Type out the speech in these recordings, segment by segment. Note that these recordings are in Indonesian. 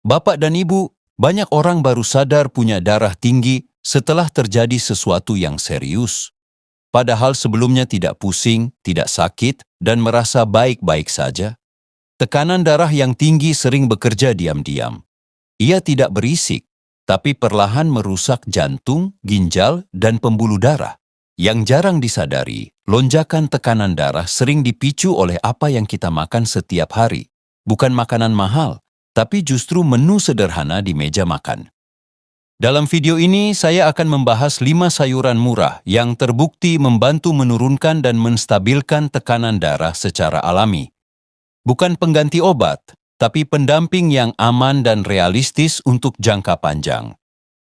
Bapak dan Ibu, banyak orang baru sadar punya darah tinggi setelah terjadi sesuatu yang serius. Padahal sebelumnya tidak pusing, tidak sakit, dan merasa baik-baik saja. Tekanan darah yang tinggi sering bekerja diam-diam. Ia tidak berisik, tapi perlahan merusak jantung, ginjal, dan pembuluh darah. Yang jarang disadari, lonjakan tekanan darah sering dipicu oleh apa yang kita makan setiap hari. Bukan makanan mahal, tapi justru menu sederhana di meja makan. Dalam video ini, saya akan membahas 5 sayuran murah yang terbukti membantu menurunkan dan menstabilkan tekanan darah secara alami. Bukan pengganti obat, tapi pendamping yang aman dan realistis untuk jangka panjang.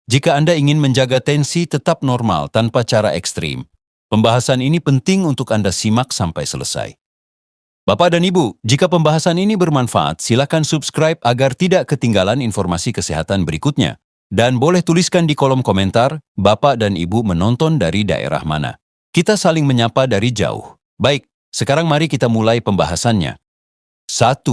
Jika Anda ingin menjaga tensi tetap normal tanpa cara ekstrim, pembahasan ini penting untuk Anda simak sampai selesai. Bapak dan Ibu, jika pembahasan ini bermanfaat, silakan subscribe agar tidak ketinggalan informasi kesehatan berikutnya. Dan boleh tuliskan di kolom komentar, Bapak dan Ibu menonton dari daerah mana. Kita saling menyapa dari jauh. Baik, sekarang mari kita mulai pembahasannya. 1.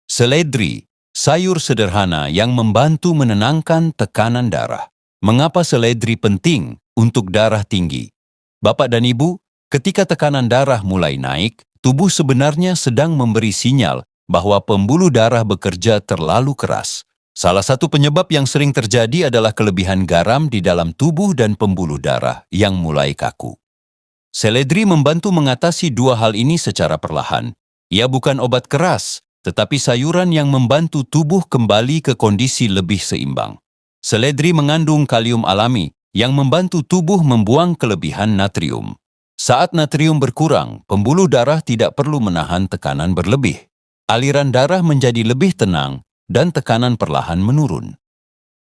Seledri, sayur sederhana yang membantu menenangkan tekanan darah. Mengapa seledri penting untuk darah tinggi? Bapak dan Ibu, ketika tekanan darah mulai naik, tubuh sebenarnya sedang memberi sinyal bahwa pembuluh darah bekerja terlalu keras. Salah satu penyebab yang sering terjadi adalah kelebihan garam di dalam tubuh dan pembuluh darah yang mulai kaku. Seledri membantu mengatasi dua hal ini secara perlahan. Ia bukan obat keras, tetapi sayuran yang membantu tubuh kembali ke kondisi lebih seimbang. Seledri mengandung kalium alami yang membantu tubuh membuang kelebihan natrium. Saat natrium berkurang, pembuluh darah tidak perlu menahan tekanan berlebih. Aliran darah menjadi lebih tenang dan tekanan perlahan menurun.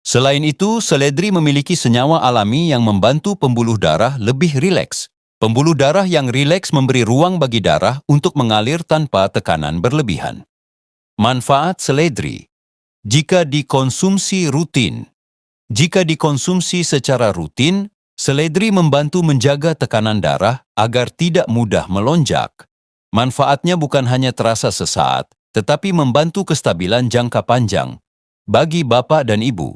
Selain itu, seledri memiliki senyawa alami yang membantu pembuluh darah lebih rileks. Pembuluh darah yang rileks memberi ruang bagi darah untuk mengalir tanpa tekanan berlebihan. Manfaat seledri. Jika dikonsumsi rutin. Jika dikonsumsi secara rutin, seledri membantu menjaga tekanan darah agar tidak mudah melonjak. Manfaatnya bukan hanya terasa sesaat, tetapi membantu kestabilan jangka panjang. Bagi Bapak dan Ibu,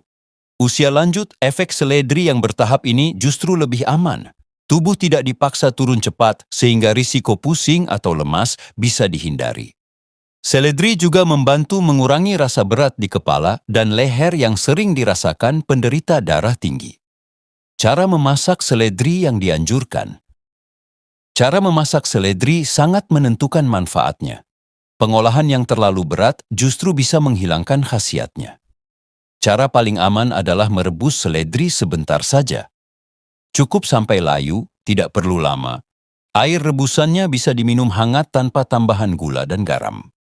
usia lanjut, efek seledri yang bertahap ini justru lebih aman. Tubuh tidak dipaksa turun cepat sehingga risiko pusing atau lemas bisa dihindari. Seledri juga membantu mengurangi rasa berat di kepala dan leher yang sering dirasakan penderita darah tinggi. Cara memasak seledri yang dianjurkan. Cara memasak seledri sangat menentukan manfaatnya. Pengolahan yang terlalu berat justru bisa menghilangkan khasiatnya. Cara paling aman adalah merebus seledri sebentar saja. Cukup sampai layu, tidak perlu lama. Air rebusannya bisa diminum hangat tanpa tambahan gula dan garam.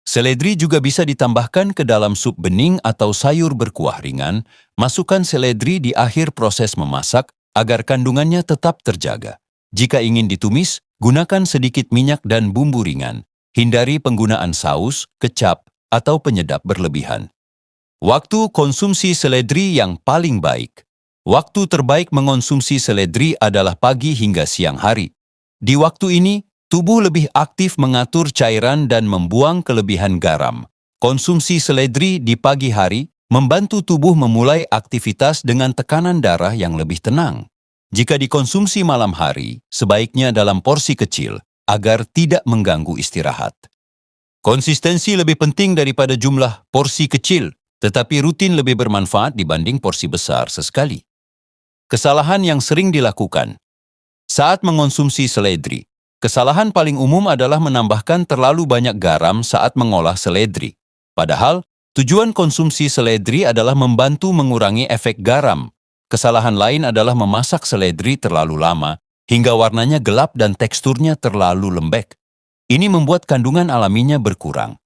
Seledri juga bisa ditambahkan ke dalam sup bening atau sayur berkuah ringan. Masukkan seledri di akhir proses memasak agar kandungannya tetap terjaga. Jika ingin ditumis, gunakan sedikit minyak dan bumbu ringan. Hindari penggunaan saus, kecap, atau penyedap berlebihan. Waktu konsumsi seledri yang paling baik. Waktu terbaik mengonsumsi seledri adalah pagi hingga siang hari. Di waktu ini, tubuh lebih aktif mengatur cairan dan membuang kelebihan garam. Konsumsi seledri di pagi hari membantu tubuh memulai aktivitas dengan tekanan darah yang lebih tenang. Jika dikonsumsi malam hari, sebaiknya dalam porsi kecil, agar tidak mengganggu istirahat. Konsistensi lebih penting daripada jumlah porsi kecil, tetapi rutin lebih bermanfaat dibanding porsi besar sesekali. Kesalahan yang sering dilakukan. Saat mengonsumsi seledri, kesalahan paling umum adalah menambahkan terlalu banyak garam saat mengolah seledri. Padahal, tujuan konsumsi seledri adalah membantu mengurangi efek garam. Kesalahan lain adalah memasak seledri terlalu lama, hingga warnanya gelap dan teksturnya terlalu lembek. Ini membuat kandungan alaminya berkurang.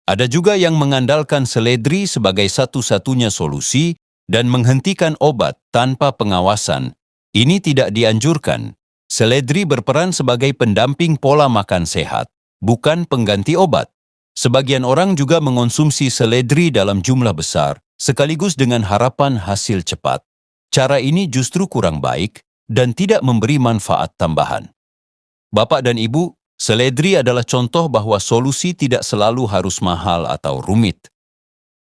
Ada juga yang mengandalkan seledri sebagai satu-satunya solusi dan menghentikan obat tanpa pengawasan. Ini tidak dianjurkan. Seledri berperan sebagai pendamping pola makan sehat, bukan pengganti obat. Sebagian orang juga mengonsumsi seledri dalam jumlah besar, sekaligus dengan harapan hasil cepat. Cara ini justru kurang baik dan tidak memberi manfaat tambahan. Bapak dan Ibu, seledri adalah contoh bahwa solusi tidak selalu harus mahal atau rumit.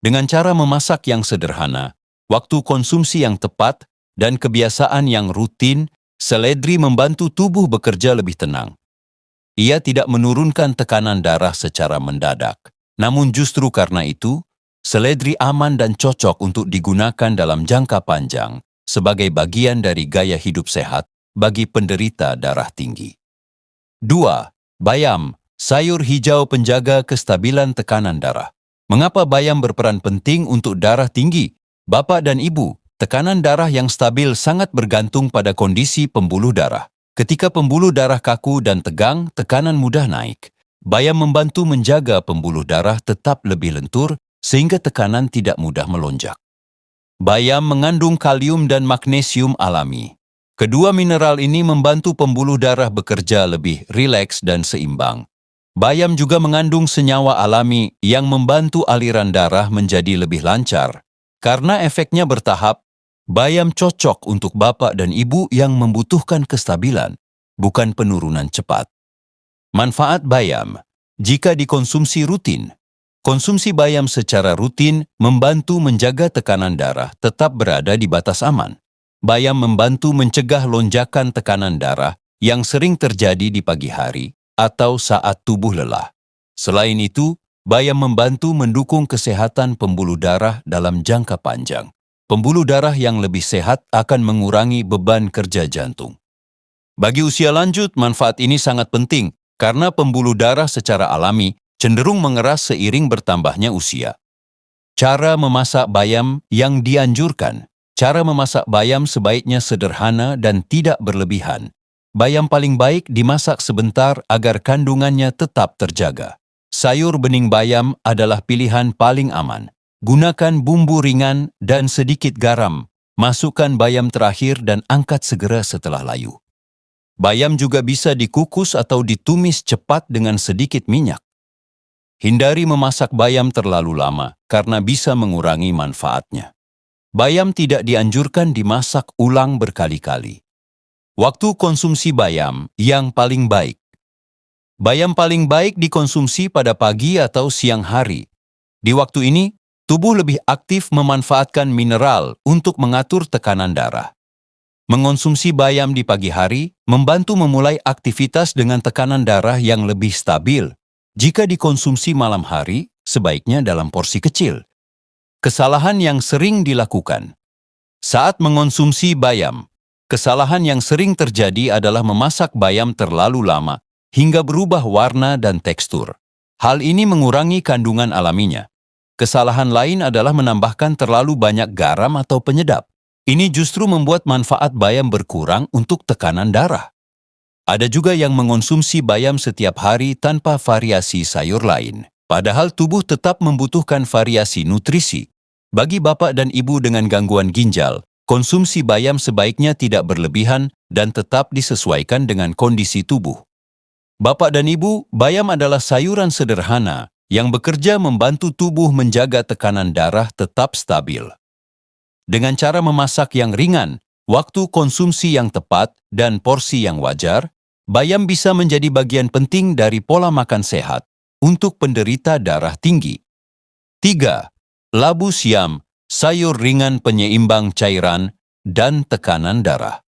Dengan cara memasak yang sederhana, waktu konsumsi yang tepat, dan kebiasaan yang rutin, seledri membantu tubuh bekerja lebih tenang. Ia tidak menurunkan tekanan darah secara mendadak. Namun justru karena itu, seledri aman dan cocok untuk digunakan dalam jangka panjang sebagai bagian dari gaya hidup sehat bagi penderita darah tinggi. 2. Bayam, sayur hijau penjaga kestabilan tekanan darah. Mengapa bayam berperan penting untuk darah tinggi? Bapak dan Ibu, tekanan darah yang stabil sangat bergantung pada kondisi pembuluh darah. Ketika pembuluh darah kaku dan tegang, tekanan mudah naik. Bayam membantu menjaga pembuluh darah tetap lebih lentur sehingga tekanan tidak mudah melonjak. Bayam mengandung kalium dan magnesium alami. Kedua mineral ini membantu pembuluh darah bekerja lebih rileks dan seimbang. Bayam juga mengandung senyawa alami yang membantu aliran darah menjadi lebih lancar. Karena efeknya bertahap, bayam cocok untuk bapak dan ibu yang membutuhkan kestabilan, bukan penurunan cepat. Manfaat bayam. Jika dikonsumsi rutin, konsumsi bayam secara rutin membantu menjaga tekanan darah tetap berada di batas aman. Bayam membantu mencegah lonjakan tekanan darah yang sering terjadi di pagi hari atau saat tubuh lelah. Selain itu, bayam membantu mendukung kesehatan pembuluh darah dalam jangka panjang. Pembuluh darah yang lebih sehat akan mengurangi beban kerja jantung. Bagi usia lanjut, manfaat ini sangat penting karena pembuluh darah secara alami cenderung mengeras seiring bertambahnya usia. Cara memasak bayam yang dianjurkan. Cara memasak bayam sebaiknya sederhana dan tidak berlebihan. Bayam paling baik dimasak sebentar agar kandungannya tetap terjaga. Sayur bening bayam adalah pilihan paling aman. Gunakan bumbu ringan dan sedikit garam. Masukkan bayam terakhir dan angkat segera setelah layu. Bayam juga bisa dikukus atau ditumis cepat dengan sedikit minyak. Hindari memasak bayam terlalu lama karena bisa mengurangi manfaatnya. Bayam tidak dianjurkan dimasak ulang berkali-kali. Waktu konsumsi bayam yang paling baik. Bayam paling baik dikonsumsi pada pagi atau siang hari. Di waktu ini, tubuh lebih aktif memanfaatkan mineral untuk mengatur tekanan darah. Mengonsumsi bayam di pagi hari membantu memulai aktivitas dengan tekanan darah yang lebih stabil. Jika dikonsumsi malam hari, sebaiknya dalam porsi kecil. Kesalahan yang sering dilakukan. Saat mengonsumsi bayam, kesalahan yang sering terjadi adalah memasak bayam terlalu lama hingga berubah warna dan tekstur. Hal ini mengurangi kandungan alaminya. Kesalahan lain adalah menambahkan terlalu banyak garam atau penyedap. Ini justru membuat manfaat bayam berkurang untuk tekanan darah. Ada juga yang mengonsumsi bayam setiap hari tanpa variasi sayur lain. Padahal tubuh tetap membutuhkan variasi nutrisi. Bagi bapak dan ibu dengan gangguan ginjal, konsumsi bayam sebaiknya tidak berlebihan dan tetap disesuaikan dengan kondisi tubuh. Bapak dan ibu, bayam adalah sayuran sederhana yang bekerja membantu tubuh menjaga tekanan darah tetap stabil. Dengan cara memasak yang ringan, waktu konsumsi yang tepat, dan porsi yang wajar, bayam bisa menjadi bagian penting dari pola makan sehat untuk penderita darah tinggi. 3. Labu siam, sayur ringan penyeimbang cairan dan tekanan darah.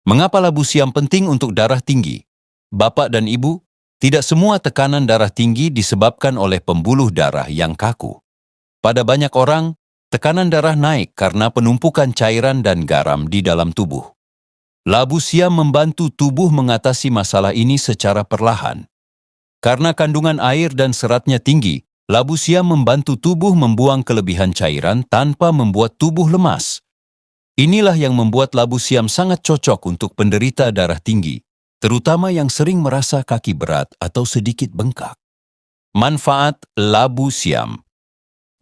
Mengapa labu siam penting untuk darah tinggi? Bapak dan Ibu, tidak semua tekanan darah tinggi disebabkan oleh pembuluh darah yang kaku. Pada banyak orang, tekanan darah naik karena penumpukan cairan dan garam di dalam tubuh. Labu siam membantu tubuh mengatasi masalah ini secara perlahan. Karena kandungan air dan seratnya tinggi, labu siam membantu tubuh membuang kelebihan cairan tanpa membuat tubuh lemas. Inilah yang membuat labu siam sangat cocok untuk penderita darah tinggi, terutama yang sering merasa kaki berat atau sedikit bengkak. Manfaat labu siam.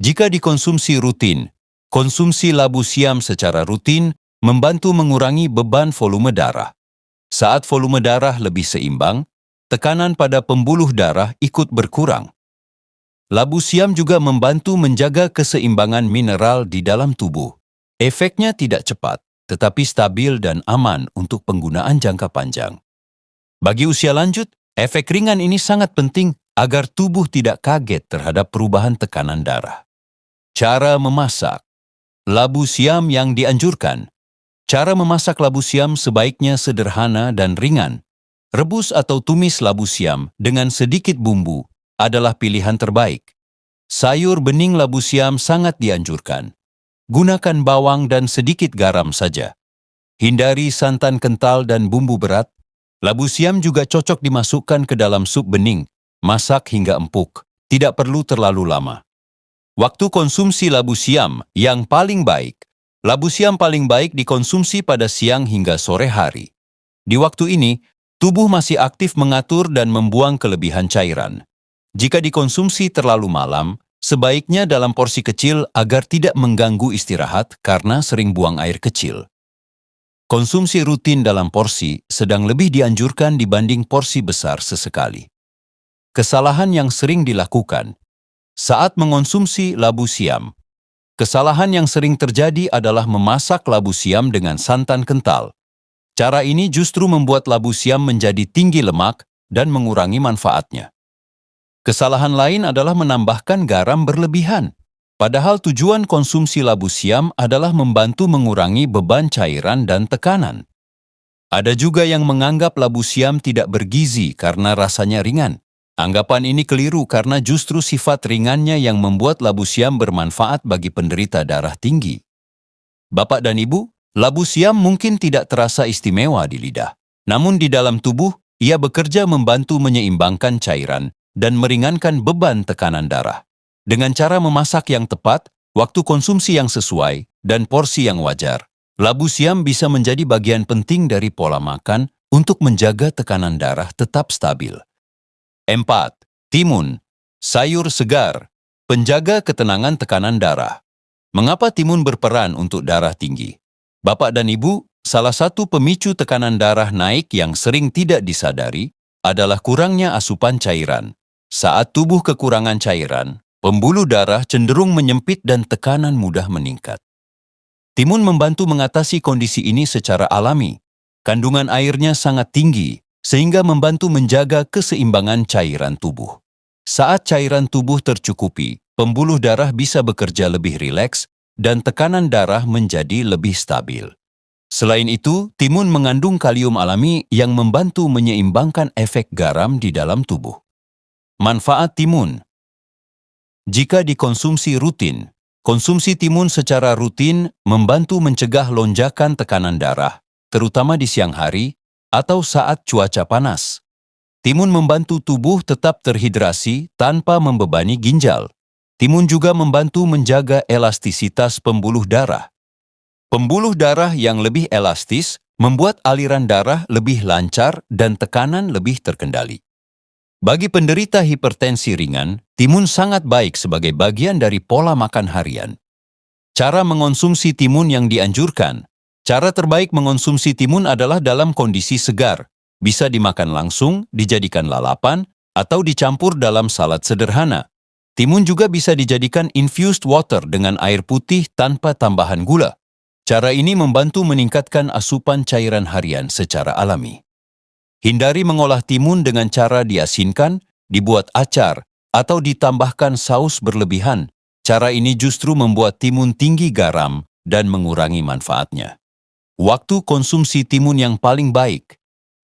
Jika dikonsumsi rutin, konsumsi labu siam secara rutin membantu mengurangi beban volume darah. Saat volume darah lebih seimbang, tekanan pada pembuluh darah ikut berkurang. Labu siam juga membantu menjaga keseimbangan mineral di dalam tubuh. Efeknya tidak cepat, tetapi stabil dan aman untuk penggunaan jangka panjang. Bagi usia lanjut, efek ringan ini sangat penting agar tubuh tidak kaget terhadap perubahan tekanan darah. Cara memasak. Labu siam yang dianjurkan. Cara memasak labu siam sebaiknya sederhana dan ringan. Rebus atau tumis labu siam dengan sedikit bumbu adalah pilihan terbaik. Sayur bening labu siam sangat dianjurkan. Gunakan bawang dan sedikit garam saja. Hindari santan kental dan bumbu berat. Labu siam juga cocok dimasukkan ke dalam sup bening, masak hingga empuk. Tidak perlu terlalu lama. Waktu konsumsi labu siam yang paling baik. Labu siam paling baik dikonsumsi pada siang hingga sore hari. Di waktu ini, tubuh masih aktif mengatur dan membuang kelebihan cairan. Jika dikonsumsi terlalu malam, sebaiknya dalam porsi kecil agar tidak mengganggu istirahat karena sering buang air kecil. Konsumsi rutin dalam porsi sedang lebih dianjurkan dibanding porsi besar sesekali. Kesalahan yang sering dilakukan saat mengonsumsi labu siam. Kesalahan yang sering terjadi adalah memasak labu siam dengan santan kental. Cara ini justru membuat labu siam menjadi tinggi lemak dan mengurangi manfaatnya. Kesalahan lain adalah menambahkan garam berlebihan. Padahal tujuan konsumsi labu siam adalah membantu mengurangi beban cairan dan tekanan. Ada juga yang menganggap labu siam tidak bergizi karena rasanya ringan. Anggapan ini keliru karena justru sifat ringannya yang membuat labu siam bermanfaat bagi penderita darah tinggi. Bapak dan Ibu, labu siam mungkin tidak terasa istimewa di lidah. Namun di dalam tubuh, ia bekerja membantu menyeimbangkan cairan dan meringankan beban tekanan darah. Dengan cara memasak yang tepat, waktu konsumsi yang sesuai, dan porsi yang wajar, labu siam bisa menjadi bagian penting dari pola makan untuk menjaga tekanan darah tetap stabil. 4. Timun, sayur segar, penjaga ketenangan tekanan darah. Mengapa timun berperan untuk darah tinggi? Bapak dan Ibu, salah satu pemicu tekanan darah naik yang sering tidak disadari adalah kurangnya asupan cairan. Saat tubuh kekurangan cairan, pembuluh darah cenderung menyempit dan tekanan mudah meningkat. Timun membantu mengatasi kondisi ini secara alami. Kandungan airnya sangat tinggi, sehingga membantu menjaga keseimbangan cairan tubuh. Saat cairan tubuh tercukupi, pembuluh darah bisa bekerja lebih rileks dan tekanan darah menjadi lebih stabil. Selain itu, timun mengandung kalium alami yang membantu menyeimbangkan efek garam di dalam tubuh. Manfaat timun. Jika dikonsumsi rutin, konsumsi timun secara rutin membantu mencegah lonjakan tekanan darah, terutama di siang hari atau saat cuaca panas. Timun membantu tubuh tetap terhidrasi tanpa membebani ginjal. Timun juga membantu menjaga elastisitas pembuluh darah. Pembuluh darah yang lebih elastis membuat aliran darah lebih lancar dan tekanan lebih terkendali. Bagi penderita hipertensi ringan, timun sangat baik sebagai bagian dari pola makan harian. Cara mengonsumsi timun yang dianjurkan. Cara terbaik mengonsumsi timun adalah dalam kondisi segar. Bisa dimakan langsung, dijadikan lalapan, atau dicampur dalam salad sederhana. Timun juga bisa dijadikan infused water dengan air putih tanpa tambahan gula. Cara ini membantu meningkatkan asupan cairan harian secara alami. Hindari mengolah timun dengan cara diasinkan, dibuat acar, atau ditambahkan saus berlebihan. Cara ini justru membuat timun tinggi garam dan mengurangi manfaatnya. Waktu konsumsi timun yang paling baik.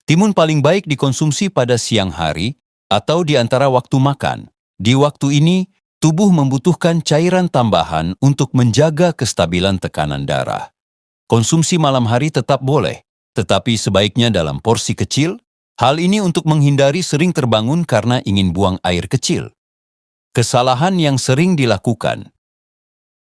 Timun paling baik dikonsumsi pada siang hari atau di antara waktu makan. Di waktu ini, tubuh membutuhkan cairan tambahan untuk menjaga kestabilan tekanan darah. Konsumsi malam hari tetap boleh, tetapi sebaiknya dalam porsi kecil. Hal ini untuk menghindari sering terbangun karena ingin buang air kecil. Kesalahan yang sering dilakukan.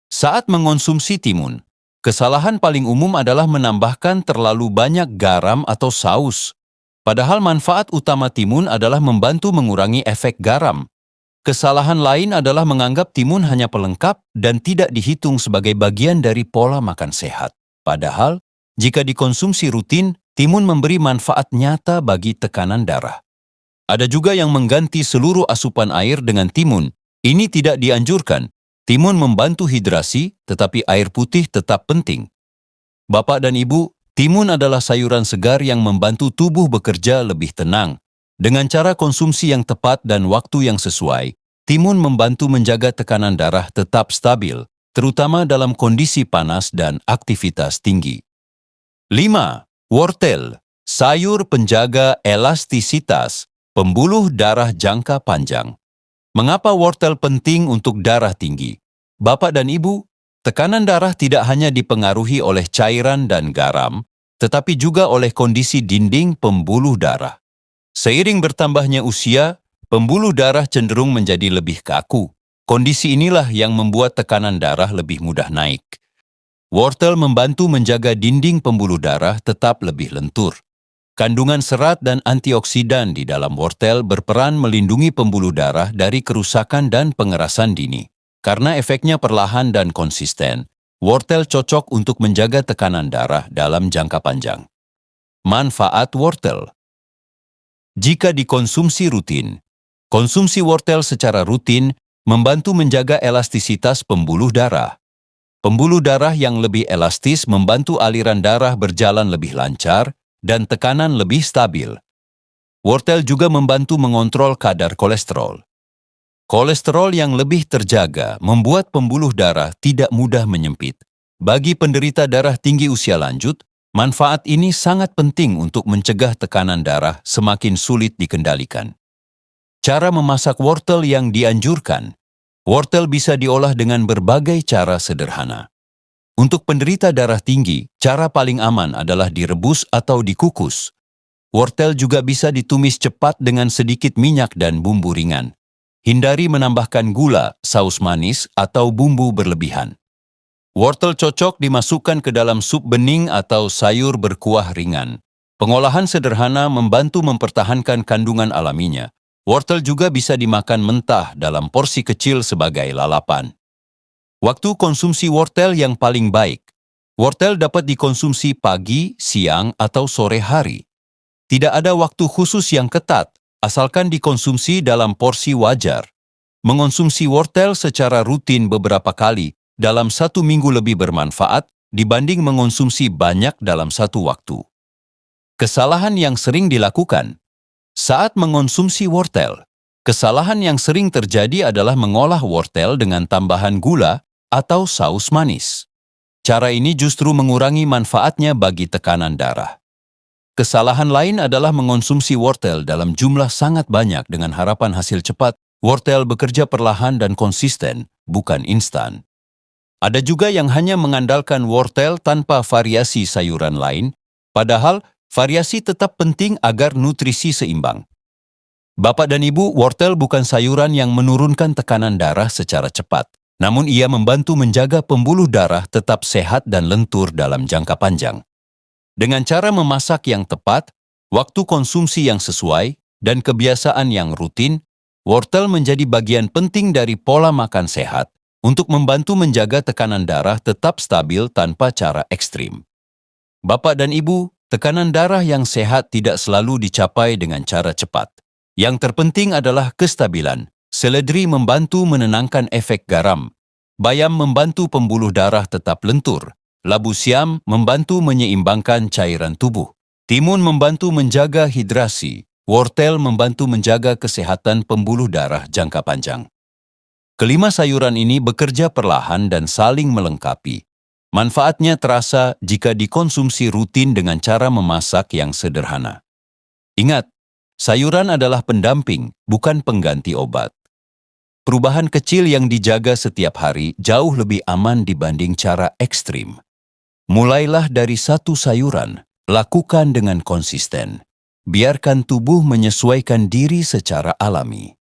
Saat mengonsumsi timun, kesalahan paling umum adalah menambahkan terlalu banyak garam atau saus. Padahal manfaat utama timun adalah membantu mengurangi efek garam. Kesalahan lain adalah menganggap timun hanya pelengkap dan tidak dihitung sebagai bagian dari pola makan sehat. Padahal, jika dikonsumsi rutin, timun memberi manfaat nyata bagi tekanan darah. Ada juga yang mengganti seluruh asupan air dengan timun. Ini tidak dianjurkan. Timun membantu hidrasi, tetapi air putih tetap penting. Bapak dan Ibu, timun adalah sayuran segar yang membantu tubuh bekerja lebih tenang. Dengan cara konsumsi yang tepat dan waktu yang sesuai, Timun membantu menjaga tekanan darah tetap stabil, terutama dalam kondisi panas dan aktivitas tinggi. 5. Wortel, sayur penjaga elastisitas, pembuluh darah jangka panjang. Mengapa wortel penting untuk darah tinggi? Bapak dan Ibu, tekanan darah tidak hanya dipengaruhi oleh cairan dan garam, tetapi juga oleh kondisi dinding pembuluh darah. Seiring bertambahnya usia, pembuluh darah cenderung menjadi lebih kaku. Kondisi inilah yang membuat tekanan darah lebih mudah naik. Wortel membantu menjaga dinding pembuluh darah tetap lebih lentur. Kandungan serat dan antioksidan di dalam wortel berperan melindungi pembuluh darah dari kerusakan dan pengerasan dini. Karena efeknya perlahan dan konsisten, wortel cocok untuk menjaga tekanan darah dalam jangka panjang. Manfaat wortel. Jika dikonsumsi rutin, konsumsi wortel secara rutin membantu menjaga elastisitas pembuluh darah. Pembuluh darah yang lebih elastis membantu aliran darah berjalan lebih lancar dan tekanan lebih stabil. Wortel juga membantu mengontrol kadar kolesterol. Kolesterol yang lebih terjaga membuat pembuluh darah tidak mudah menyempit. Bagi penderita darah tinggi usia lanjut, manfaat ini sangat penting untuk mencegah tekanan darah semakin sulit dikendalikan. Cara memasak wortel yang dianjurkan. Wortel bisa diolah dengan berbagai cara sederhana. Untuk penderita darah tinggi, cara paling aman adalah direbus atau dikukus. Wortel juga bisa ditumis cepat dengan sedikit minyak dan bumbu ringan. Hindari menambahkan gula, saus manis, atau bumbu berlebihan. Wortel cocok dimasukkan ke dalam sup bening atau sayur berkuah ringan. Pengolahan sederhana membantu mempertahankan kandungan alaminya. Wortel juga bisa dimakan mentah dalam porsi kecil sebagai lalapan. Waktu konsumsi wortel yang paling baik. Wortel dapat dikonsumsi pagi, siang, atau sore hari. Tidak ada waktu khusus yang ketat, asalkan dikonsumsi dalam porsi wajar. Mengonsumsi wortel secara rutin beberapa kali dalam 1 minggu lebih bermanfaat dibanding mengonsumsi banyak dalam satu waktu. Kesalahan yang sering dilakukan. Saat mengonsumsi wortel, kesalahan yang sering terjadi adalah mengolah wortel dengan tambahan gula atau saus manis. Cara ini justru mengurangi manfaatnya bagi tekanan darah. Kesalahan lain adalah mengonsumsi wortel dalam jumlah sangat banyak dengan harapan hasil cepat. Wortel bekerja perlahan dan konsisten, bukan instan. Ada juga yang hanya mengandalkan wortel tanpa variasi sayuran lain, padahal variasi tetap penting agar nutrisi seimbang. Bapak dan Ibu, wortel bukan sayuran yang menurunkan tekanan darah secara cepat, namun ia membantu menjaga pembuluh darah tetap sehat dan lentur dalam jangka panjang. Dengan cara memasak yang tepat, waktu konsumsi yang sesuai, dan kebiasaan yang rutin, wortel menjadi bagian penting dari pola makan sehat untuk membantu menjaga tekanan darah tetap stabil tanpa cara ekstrim. Bapak dan Ibu, tekanan darah yang sehat tidak selalu dicapai dengan cara cepat. Yang terpenting adalah kestabilan. Seledri membantu menenangkan efek garam. Bayam membantu pembuluh darah tetap lentur. Labu siam membantu menyeimbangkan cairan tubuh. Timun membantu menjaga hidrasi. Wortel membantu menjaga kesehatan pembuluh darah jangka panjang. Kelima sayuran ini bekerja perlahan dan saling melengkapi. Manfaatnya terasa jika dikonsumsi rutin dengan cara memasak yang sederhana. Ingat, sayuran adalah pendamping, bukan pengganti obat. Perubahan kecil yang dijaga setiap hari jauh lebih aman dibanding cara ekstrim. Mulailah dari satu sayuran, lakukan dengan konsisten. Biarkan tubuh menyesuaikan diri secara alami.